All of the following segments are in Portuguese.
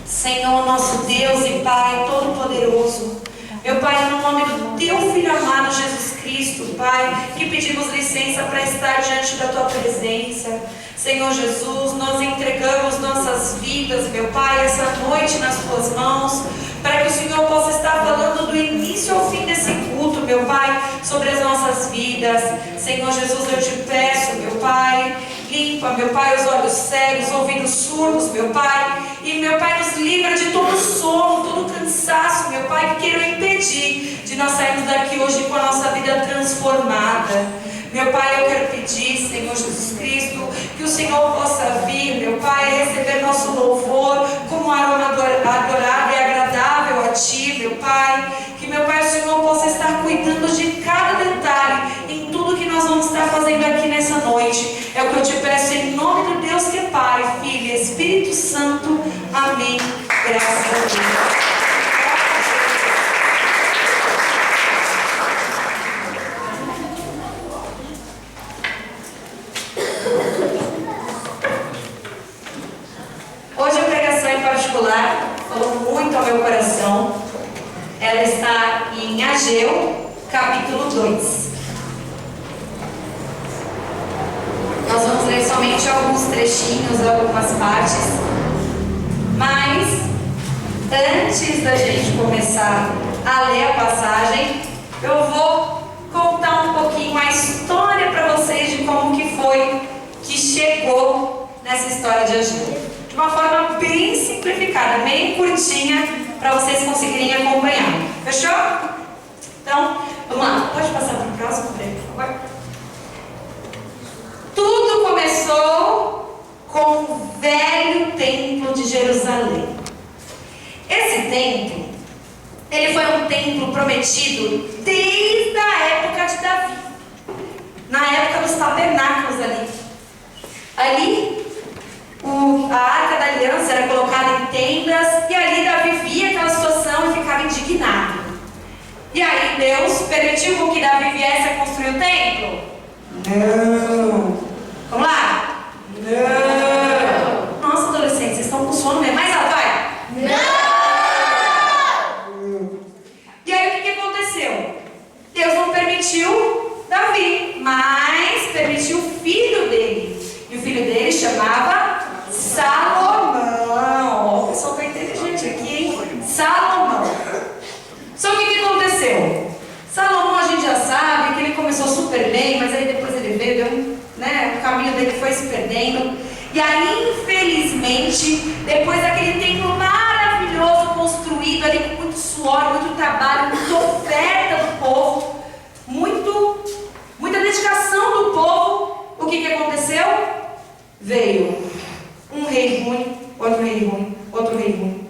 Senhor, nosso Deus e Pai Todo-Poderoso, meu Pai, no nome do Teu Filho amado Jesus Cristo, Pai, que pedimos licença para estar diante da Tua presença. Senhor Jesus, nós entregamos nossas vidas, meu Pai, essa noite nas Tuas mãos, para que o Senhor possa estar falando do início ao fim desse culto, meu Pai, sobre as nossas vidas. Senhor Jesus, eu te peço, meu Pai, limpa, meu Pai, os olhos cegos, ouvidos surdos, meu Pai, e meu Pai, nos livra de todo sono, todo cansaço, meu Pai, que queiram impedir de nós sairmos daqui hoje com a nossa vida transformada. Meu Pai, eu quero pedir, Senhor Jesus Cristo, que o Senhor possa vir, meu Pai, receber nosso louvor como um aroma adorável e agradável a Ti, meu Pai. Que, meu Pai, o Senhor possa estar cuidando de cada detalhe em tudo que nós vamos estar fazendo aqui nessa noite. É o que eu te peço em nome do Deus que é Pai, Filho e Espírito Santo. Amém. Graças a Deus. Falou muito ao meu coração. Ela está em Ageu, capítulo 2. Nós vamos ler somente alguns trechinhos, algumas partes. Mas, antes da gente começar a ler a passagem, eu vou contar um pouquinho a história para vocês de como que foi que chegou nessa história de Ageu. De uma forma bem simplificada, bem curtinha, para vocês conseguirem acompanhar. Fechou? Então, vamos lá. Pode passar para o próximo, por favor? Tudo começou com o velho templo de Jerusalém. Esse templo, ele foi um templo prometido desde a época de Davi. Na época dos tabernáculos ali. A Arca da Aliança era colocada em tendas e ali Davi via aquela situação e ficava indignado. E aí Deus permitiu que Davi viesse a construir o templo? Não. Vamos lá? Não. Nossa, adolescentes, vocês estão com sono mesmo? Mais alto, vai. Não. E aí o que aconteceu? Deus não permitiu Davi, mas permitiu o filho dele. E o filho dele chamava Salomão. O pessoal está inteligente aqui, hein? Salomão. Só que o que aconteceu? Salomão, a gente já sabe que ele começou super bem, mas aí depois ele veio, o caminho dele foi se perdendo. E aí, infelizmente, depois daquele templo maravilhoso construído ali com muito suor, muito trabalho, muita oferta do povo, muita dedicação do povo, o que aconteceu? Veio um rei ruim, outro rei ruim, outro rei ruim.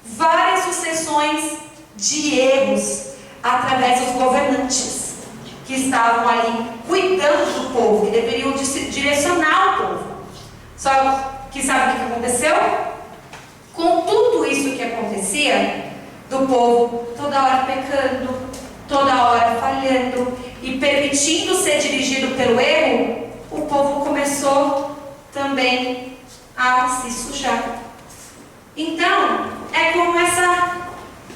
Várias sucessões de erros através dos governantes que estavam ali cuidando do povo, que deveriam direcionar o povo. Só que sabe o que aconteceu? Com tudo isso que acontecia, do povo toda hora pecando, toda hora falhando e permitindo ser dirigido pelo erro, o povo começou também a se sujar. Então, é como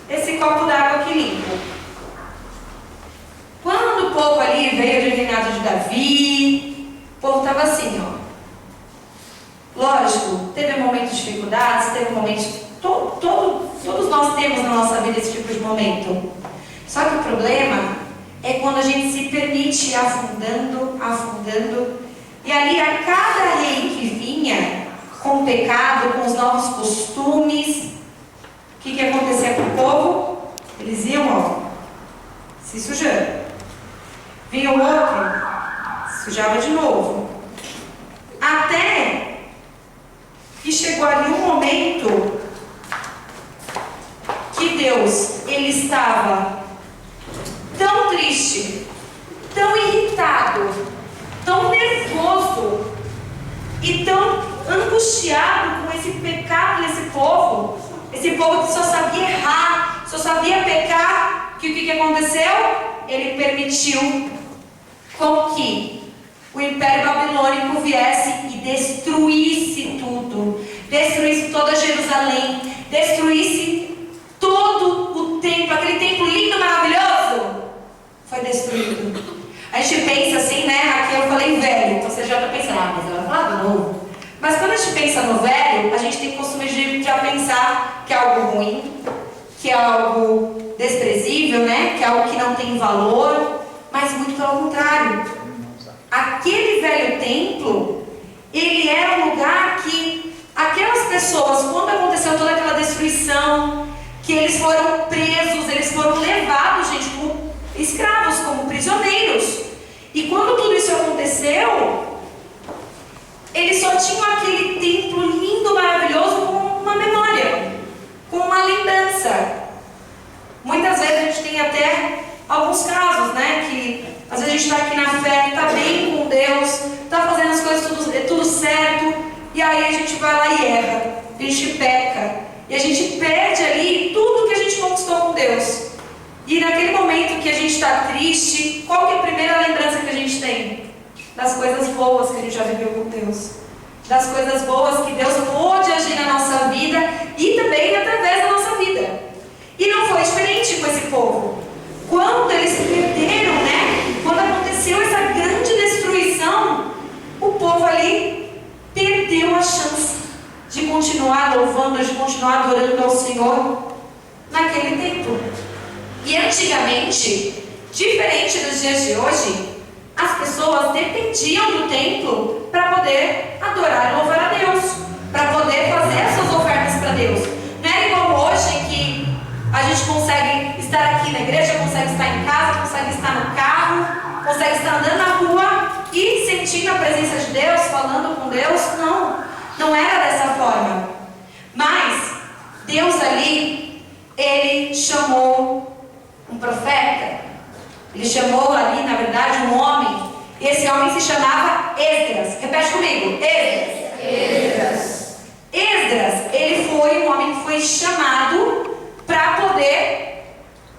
esse copo d'água que limpa. Quando o povo ali veio do reinado de Davi, o povo estava assim, Lógico, teve momentos de dificuldades, teve momentos... Todos nós temos na nossa vida esse tipo de momento. Só que o problema é quando a gente se permite ir afundando, e ali a cada rei que vinha com o pecado, com os novos costumes, o que acontecia com o povo? Eles iam, se sujando. Vinha o outro, se sujava de novo. Até que chegou ali um momento que Deus, ele estava tão triste, tão irritado, tão nervoso e tão angustiado com esse pecado desse povo, esse povo que só sabia errar, só sabia pecar, que o que aconteceu? Ele permitiu com que o Império Babilônico viesse e destruísse tudo, destruísse toda Jerusalém destruísse todo o templo, aquele templo lindo, maravilhoso, foi destruído. A gente pensa assim, né? Aqui eu falei velho, então você já está pensando, mas ela fala novo. Mas quando a gente pensa no velho, a gente tem o costume de já pensar que é algo ruim, que é algo desprezível, né? Que é algo que não tem valor, mas muito pelo contrário. Aquele velho templo, ele era um lugar que aquelas pessoas, quando aconteceu toda aquela destruição, que eles foram presos, eles foram levados, gente, como escravos, como prisioneiros. E quando tudo isso aconteceu, eles só tinham aquele templo lindo, maravilhoso, como uma memória, como uma lembrança. Muitas vezes a gente tem até alguns casos, né, que às vezes a gente está aqui na fé, está bem com Deus, está fazendo as coisas tudo certo, e aí a gente vai lá e erra, a gente peca, e a gente perde ali tudo que a gente conquistou com Deus. E naquele momento que a gente está triste, qual que é a primeira lembrança que a gente tem? Das coisas boas que a gente já viveu com Deus, das coisas boas que Deus pôde agir na nossa vida e também através da nossa vida. E não foi diferente com esse povo. Quando eles perderam, né? Quando aconteceu essa grande destruição, o povo ali perdeu a chance de continuar louvando, de continuar adorando ao Senhor naquele tempo. E antigamente, diferente dos dias de hoje, as pessoas dependiam do templo para poder adorar e louvar a Deus, para poder fazer as suas ofertas para Deus. Não é igual hoje que a gente consegue estar aqui na igreja, consegue estar em casa, consegue estar no carro, consegue estar andando na rua e sentindo a presença de Deus, falando com Deus. Não era dessa forma. Mas Deus ali, Ele chamou um profeta. Ele chamou ali, na verdade, um homem. E esse homem se chamava Esdras. Repete comigo. Esdras. Esdras, ele foi um homem que foi chamado para poder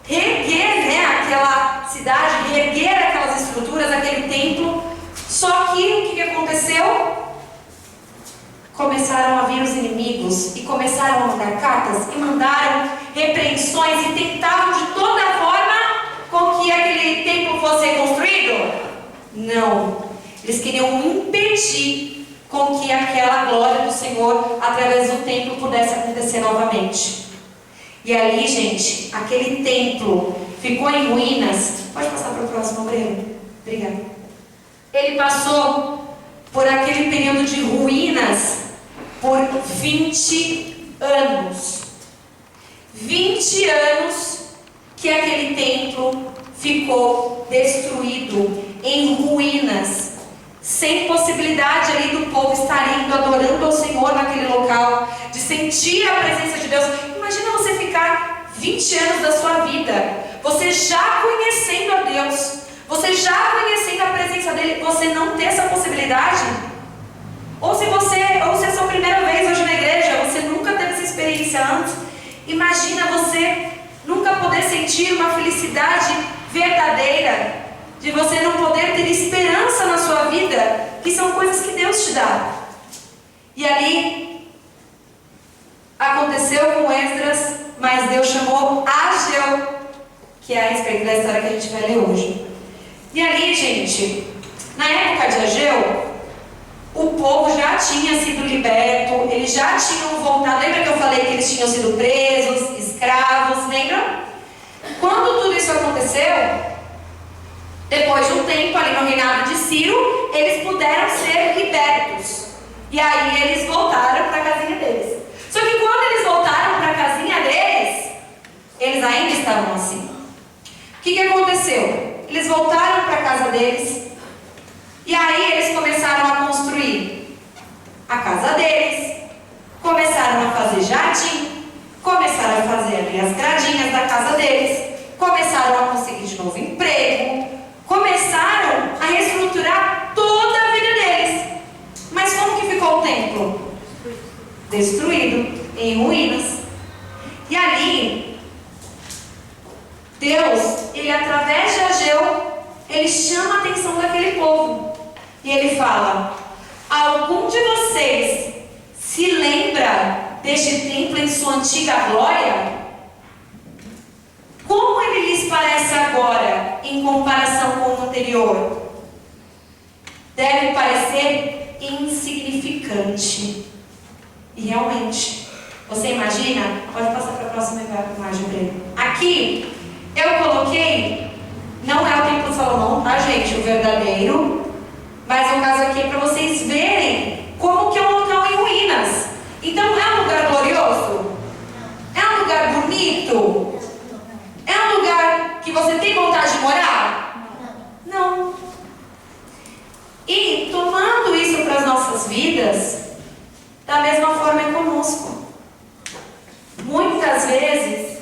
reerguer, né, aquela cidade, reerguer aquelas estruturas, aquele templo. Só que o que aconteceu? Começaram a vir os inimigos e começaram a mandar cartas e mandaram repreensões e tentavam de toda forma com que aquele templo fosse reconstruído? Não. Eles queriam impedir com que aquela glória do Senhor, através do templo, pudesse acontecer novamente. E ali, gente, aquele templo ficou em ruínas. Pode passar para o próximo, Breno? Obrigada. Ele passou por aquele período de ruínas por 20 anos. 20 anos que aquele templo ficou destruído, em ruínas, sem possibilidade ali do povo estar indo, adorando ao Senhor naquele local, de sentir a presença de Deus. Imagina você ficar 20 anos da sua vida, você já conhecendo a Deus, você já conhecendo a presença dEle, você não ter essa possibilidade? Ou se é a sua primeira vez hoje na igreja, você nunca teve essa experiência antes, imagina você nunca poder sentir uma felicidade verdadeira, de você não poder ter esperança na sua vida, que são coisas que Deus te dá. E ali aconteceu com Esdras, mas Deus chamou Ageu, que é a respeito da história que a gente vai ler hoje. E ali, gente, na época de Ageu, o povo já tinha sido liberto, eles já tinham voltado. Lembra que eu falei que eles tinham sido presos, escravos, lembra? Quando tudo isso aconteceu, depois de um tempo ali no reinado de Ciro, eles puderam ser libertos. E aí eles voltaram para a casinha deles. Só que quando eles voltaram para a casinha deles, eles ainda estavam assim. O que aconteceu? Eles voltaram para a casa deles, e aí eles começaram a construir a casa deles, começaram a fazer jardim, começaram a fazer ali as gradinhas da casa deles, começaram a conseguir de novo emprego, começaram a reestruturar toda a vida deles. Mas como que ficou o templo? Destruído, em ruínas. E ali, Deus, Ele através de Ageu, Ele chama a atenção daquele povo. E Ele fala: algum de vocês se lembra deste templo em sua antiga glória? Como ele lhes parece agora, em comparação com o anterior? Deve parecer insignificante. E realmente, você imagina? Pode passar para a próxima imagem, Breno. Aqui, eu coloquei, não é o Templo de Salomão, tá, gente? O verdadeiro. Mas no caso aqui é para vocês verem como que é um local em ruínas. Então, é um lugar glorioso? É um lugar bonito? É um lugar que você tem vontade de morar? Não. E tomando isso para as nossas vidas, da mesma forma é conosco. Muitas vezes,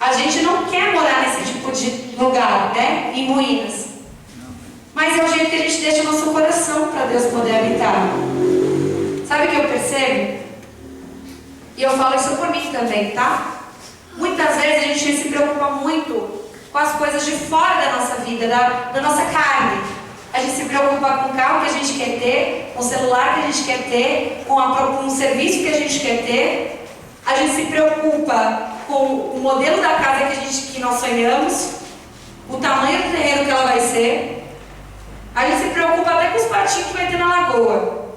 a gente não quer morar nesse tipo de lugar, né? Em ruínas. Mas é o jeito que a gente deixa o nosso coração para Deus poder habitar. Sabe o que eu percebo? E eu falo isso por mim também, tá? Muitas vezes a gente se preocupa muito com as coisas de fora da nossa vida, da nossa carne. A gente se preocupa com o carro que a gente quer ter, com o celular que a gente quer ter, com o serviço que a gente quer ter. A gente se preocupa com o modelo da casa que nós sonhamos, o tamanho do terreno que ela vai ser. A gente se preocupa até com os patinhos que vai ter na lagoa.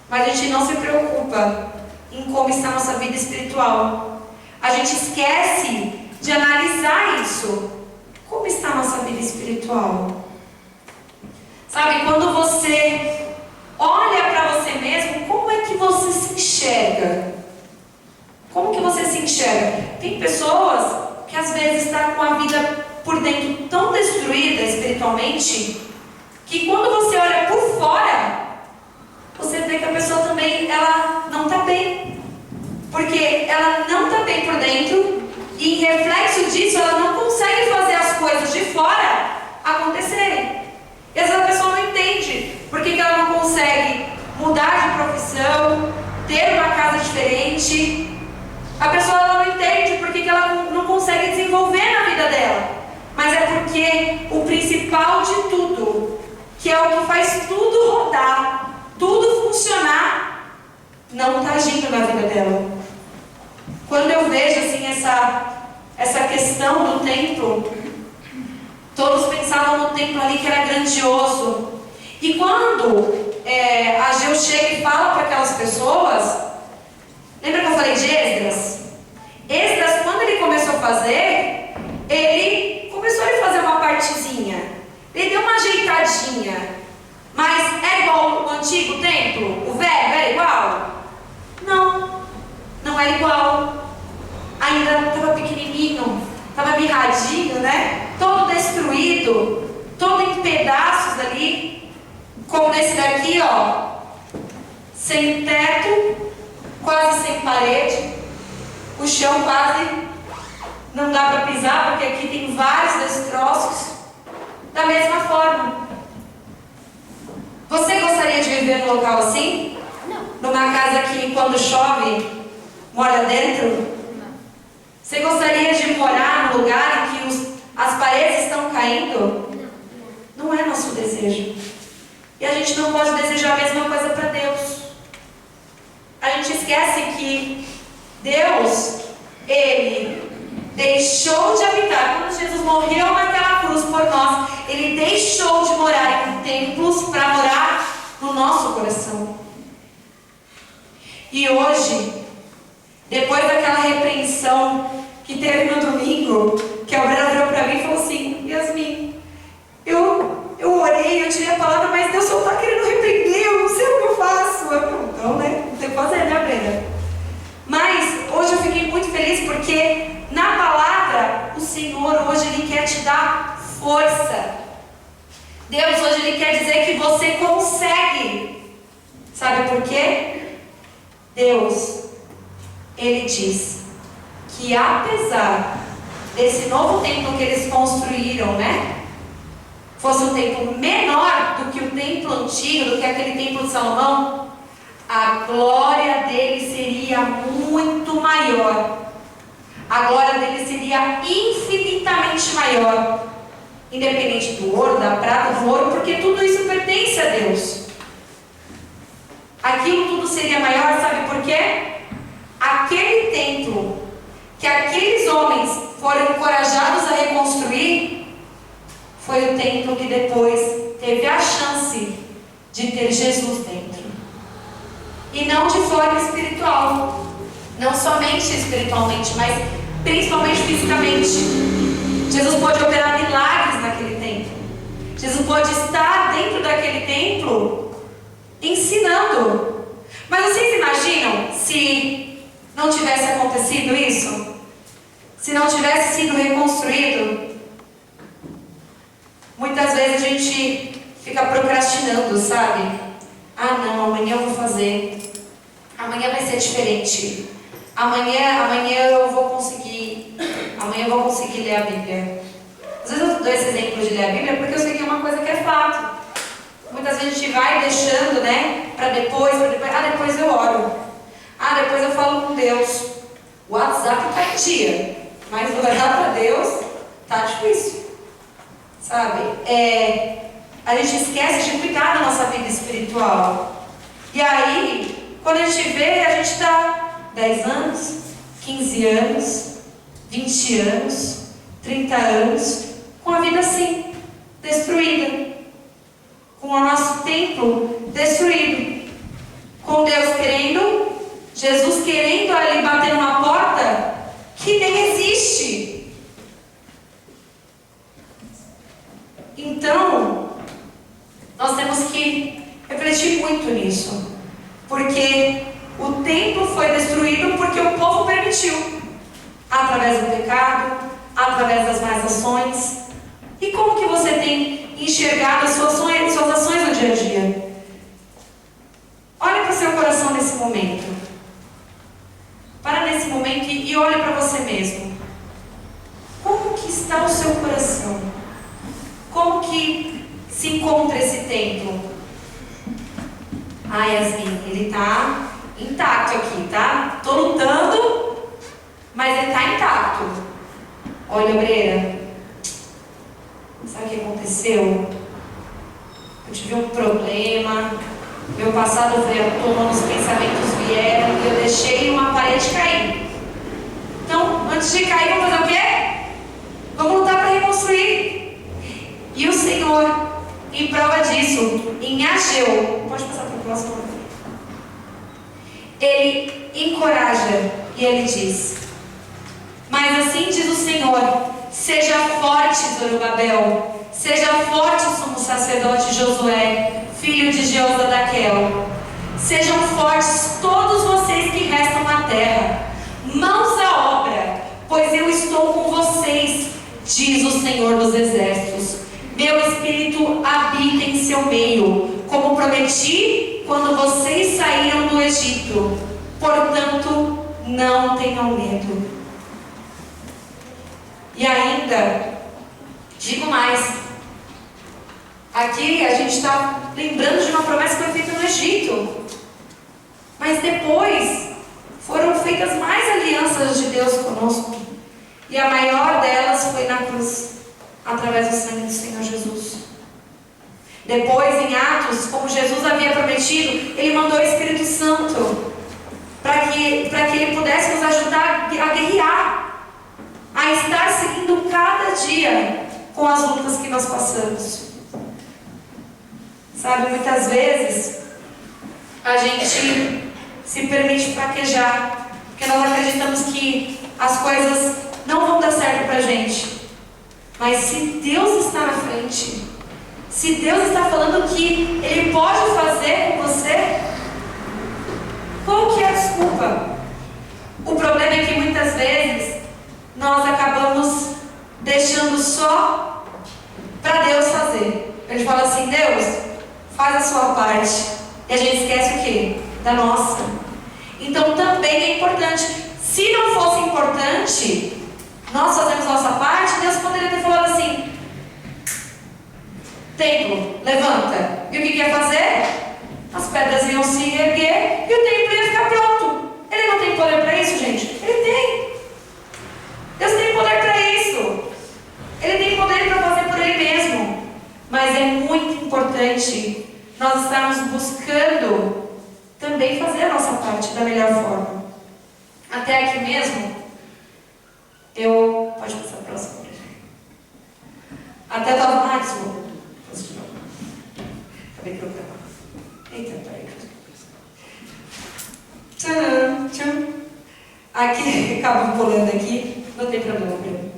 Mas a gente não se preocupa em como está a nossa vida espiritual. A gente esquece de analisar isso. Como está a nossa vida espiritual? Sabe, quando você olha para você mesmo, como é que você se enxerga? Como que você se enxerga? Tem pessoas que às vezes estão com a vida por dentro tão destruída espiritualmente, que quando você olha por fora, você vê que a pessoa também, ela não está bem. Porque ela não está bem por dentro, e em reflexo disso, ela não consegue fazer as coisas de fora acontecerem. E às vezes a pessoa não entende por que ela não consegue mudar de profissão, ter uma casa diferente. A pessoa ela não entende por que ela não consegue desenvolver na vida dela. Mas é porque o principal de tudo, que é o que faz tudo rodar, tudo funcionar, não está agindo na vida dela. Quando eu vejo assim essa questão do templo, todos pensavam no templo ali que era grandioso. E quando Ageu chega e fala para aquelas pessoas, lembra que eu falei de Esdras? Esdras, quando ele começou a fazer, ele começou a fazer uma partezinha. Ele deu uma ajeitadinha. Mas é igual o antigo templo? O velho era igual? Não, não era igual. Ainda estava pequenininho, estava mirradinho, né? Todo destruído, todo em pedaços ali. Como nesse daqui, ó. Sem teto, quase sem parede. O chão quase não dá para pisar, porque aqui tem vários destroços. Da mesma forma. Você gostaria de viver num local assim? Não. Numa casa que quando chove, mora dentro? Não. Você gostaria de morar num lugar em que as paredes estão caindo? Não. Não é nosso desejo. E a gente não pode desejar a mesma coisa para Deus. A gente esquece que Deus, Ele deixou de habitar. Quando Jesus morreu naquela cruz por nós, Ele deixou de morar em templos para morar no nosso coração. E hoje, depois daquela repreensão que teve no domingo, que a Brena virou para mim e falou assim: Yasmin, eu orei, eu tirei a palavra, mas Deus só está querendo repreender, eu não sei o que eu faço. Então, né? Não tem o que fazer, né, Brena? Mas hoje eu fiquei muito feliz porque na palavra o Senhor hoje Ele quer te dar força. Deus hoje Ele quer dizer que você consegue. Sabe por quê? Deus, Ele diz que apesar desse novo templo que eles construíram, né? Fosse um templo menor do que o templo antigo, do que aquele templo de Salomão, a glória dele seria muito maior. A glória dele seria infinitamente maior. Independente do ouro, da prata, do ouro, porque tudo isso pertence a Deus. Aquilo tudo seria maior, sabe por quê? A que aqueles homens foram encorajados a reconstruir foi o templo que depois teve a chance de ter Jesus dentro. E não de forma espiritual, não somente espiritualmente, mas principalmente fisicamente. Jesus pode operar milagres naquele templo. Jesus pode estar dentro daquele templo ensinando. Mas vocês imaginam se não tivesse acontecido isso? Se não tivesse sido reconstruído? Muitas vezes a gente fica procrastinando, sabe? Ah não, amanhã eu vou fazer. Amanhã vai ser diferente. Amanhã eu vou conseguir. Amanhã eu vou conseguir ler a Bíblia. Às vezes eu dou esse exemplo de ler a Bíblia porque eu sei que é uma coisa que é fato. Muitas vezes a gente vai deixando, né? Para depois. Ah, depois eu oro. Ah, depois eu falo com Deus. O WhatsApp está em dia. Mas orar para Deus tá difícil. Sabe? A gente esquece de cuidar da nossa vida espiritual. E aí, quando a gente vê, a gente está 10 anos, 15 anos, 20 anos, 30 anos, com a vida assim, destruída. Com o nosso templo destruído. Com Deus querendo, Jesus querendo ali bater numa porta que nem existe. Então, nós temos que refletir muito nisso. Porque o templo foi destruído porque o povo permitiu. Através do pecado, através das más ações. E como que você tem enxergado as suas ações no dia a dia? Olha para o seu coração nesse momento. Para nesse momento e olhe para você mesmo. Como que está o seu coração? Como que se encontra esse templo? Ah, Yasmin, ele está intacto aqui, tá? Estou lutando, mas ele está intacto. Olha, obreira, sabe o que aconteceu? Eu tive um problema, meu passado veio à tona, os pensamentos vieram e eu deixei uma parede cair. Então, antes de cair, vamos fazer o quê? Vamos lutar para reconstruir. E o Senhor, em prova disso, em Ageu, pode passar para o próximo. Ele encoraja e ele diz: mas assim diz o Senhor, seja forte, Zorobabel, seja forte, sumo sacerdote Josué, filho de Jeozaдаquel. Sejam fortes todos vocês que restam na terra, mãos à obra, pois eu estou com vocês, diz o Senhor dos Exércitos. Meu Espírito habita em seu meio, como prometi quando vocês saíram do Egito. Portanto, não tenham medo. E ainda, digo mais, aqui a gente está lembrando de uma promessa que foi feita no Egito. Mas depois foram feitas mais alianças de Deus conosco. E a maior delas foi na cruz, através do sangue do Senhor Jesus. Depois, em Atos, como Jesus havia prometido, Ele mandou o Espírito Santo para que Ele pudesse nos ajudar a guerrear, a estar seguindo cada dia com as lutas que nós passamos. Sabe, muitas vezes a gente se permite fraquejar, porque nós acreditamos que as coisas não vão dar certo para a gente. Mas se Deus está na frente, se Deus está falando que Ele pode fazer com você, qual que é a desculpa? O problema é que muitas vezes nós acabamos deixando só para Deus fazer. A gente fala assim: Deus, faz a sua parte. E a gente esquece o quê? Da nossa. Então também é importante. Se não fosse importante nós fazemos nossa parte, Deus poderia ter falado assim: templo, levanta. E o que ia fazer? As pedras iam se erguer e o templo ia ficar pronto. Ele não tem poder para isso, gente? Ele tem. Deus tem poder para isso. Ele tem poder para fazer por Ele mesmo. Mas é muito importante nós estarmos buscando também fazer a nossa parte da melhor forma. Até aqui mesmo, Pode passar a próxima. Até eu estava... desculpa. Acabei de programar. Eita, peraí. Tcharam, tcham. Aqui, acabo pulando aqui. Não tem problema, Bruno.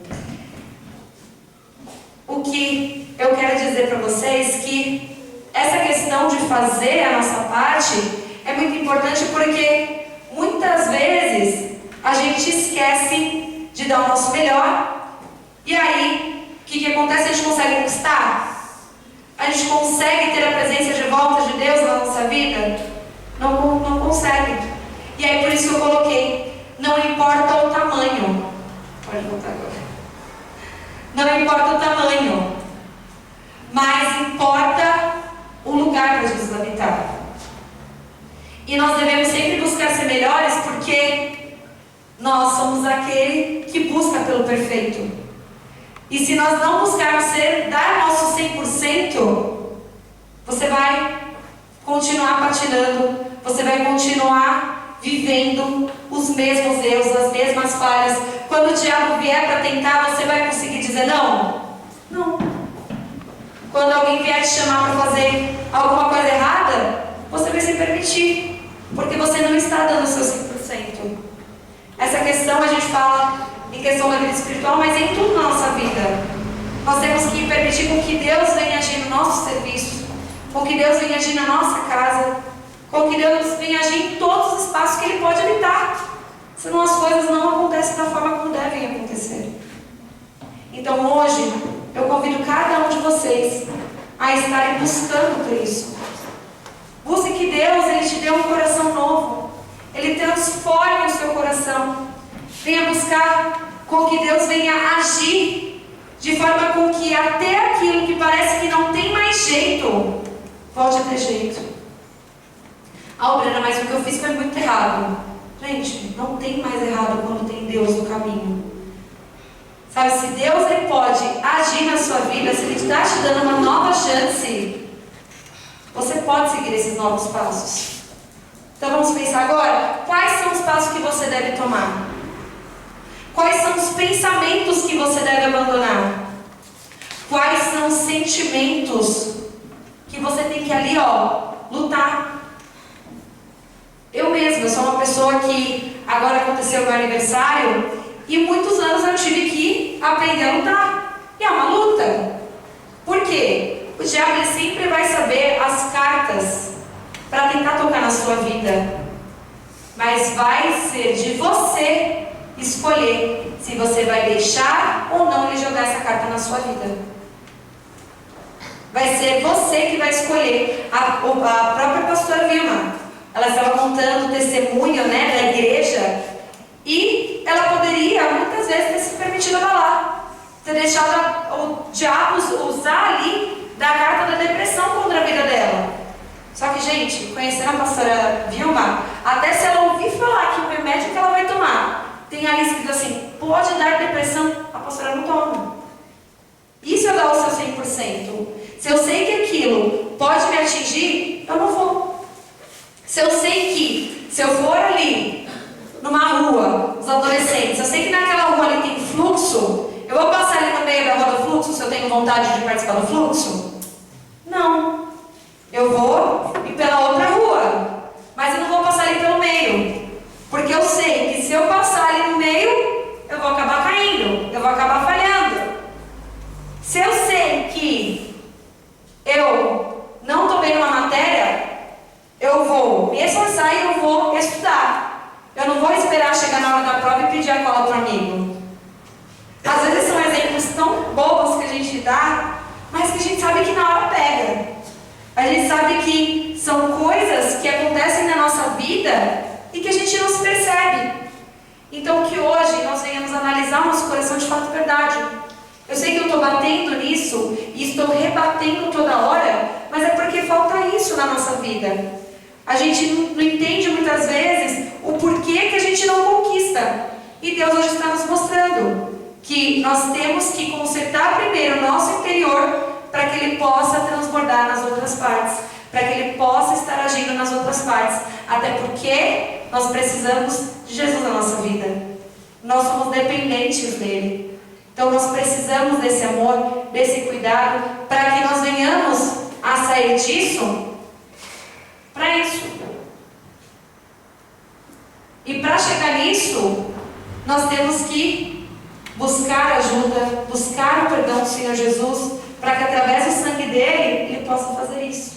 O que eu quero dizer para vocês que essa questão de fazer a nossa parte é muito importante porque muitas vezes a gente esquece de dar o nosso melhor e aí, o que acontece? A gente consegue conquistar? A gente consegue ter a presença de volta de Deus na nossa vida? Não consegue. E aí por isso eu coloquei, não importa o tamanho. Pode voltar agora. Não importa o tamanho, mas importa o lugar para Jesus habitar. E nós devemos sempre buscar ser melhores porque nós somos aquele que busca pelo perfeito. E se nós não buscarmos dar nosso 100%, você vai continuar patinando, você vai continuar vivendo os mesmos erros, as mesmas falhas. Quando o diabo vier para tentar, você vai conseguir dizer não? Não. Quando alguém vier te chamar para fazer alguma coisa errada, você vai se permitir, porque você não está dando o seu 100%. Essa questão a gente fala em questão da vida espiritual, mas em tudo na nossa vida. Nós temos que permitir com que Deus venha agir no nosso serviço, com que Deus venha agir na nossa casa, com que Deus venha agir em todos os espaços que Ele pode habitar. Senão as coisas não acontecem da forma como devem acontecer. Então hoje, eu convido cada um de vocês a estarem buscando por isso. Busque que Deus, Ele te dê um coração novo. Ele transforme o seu coração. Venha buscar com que Deus venha agir de forma com que até aquilo que parece que não tem mais jeito, volte a ter jeito. Bruna, mas o que eu fiz foi muito errado. Gente, não tem mais errado quando tem Deus no caminho. Sabe, se Deus Ele pode agir na sua vida, se Ele está te dando uma nova chance, você pode seguir esses novos passos. Então vamos pensar agora, quais são os passos que você deve tomar? Quais são os pensamentos que você deve abandonar? Quais são os sentimentos que você tem que ali, lutar? Eu mesma, eu sou uma pessoa que agora aconteceu o meu aniversário e muitos anos eu tive que aprender a lutar. E é uma luta. Por quê? O diabo ele sempre vai saber as cartas para tentar tocar na sua vida. Mas vai ser de você escolher se você vai deixar ou não ele jogar essa carta na sua vida. Vai ser você que vai escolher. A própria pastora Vilma, ela estava contando o testemunho, da igreja, e ela poderia muitas vezes ter se permitido abalar, ter deixado o diabo usar ali da carta da depressão contra a vida dela. Só que, gente, conhecendo a pastora Vilma, até se ela ouvir falar que o remédio que ela vai tomar tem ali escrito assim, pode dar depressão, a pastora não toma. Isso é dar o seu 100%. Se eu sei que aquilo pode me atingir, eu não vou. Se eu sei que, se eu for ali, numa rua, os adolescentes, eu sei que naquela rua ali tem fluxo, eu vou passar ali no meio da rua do fluxo se eu tenho vontade de participar do fluxo? Não. Eu vou ir pela outra rua, mas eu não vou passar ali pelo meio, porque eu sei que se eu passar ali no meio, eu vou acabar caindo, eu vou acabar falhando. Se eu sei que eu não estou bem numa matéria, eu vou me esforçar e eu vou estudar. Eu não vou esperar chegar na hora da prova e pedir a cola para o amigo. Às vezes são exemplos tão bobos que a gente dá, mas que a gente sabe que na hora pega. A gente sabe que são coisas que acontecem na nossa vida e que a gente não se percebe. Então que hoje nós venhamos analisar o nosso coração de fato verdade. Eu sei que eu estou batendo nisso e estou rebatendo toda hora, mas é porque falta isso na nossa vida. A gente não entende muitas vezes o porquê que a gente não conquista. E Deus hoje está nos mostrando que nós temos que consertar primeiro o nosso interior para que Ele possa transbordar nas outras partes, para que Ele possa estar agindo nas outras partes. Até porque nós precisamos de Jesus na nossa vida. Nós somos dependentes dependentes dele. Então nós precisamos desse amor, desse cuidado, para que nós venhamos a sair disso, para isso. E para chegar nisso, nós temos que buscar ajuda, buscar o perdão do Senhor Jesus, para que através do sangue dele, ele possa fazer isso.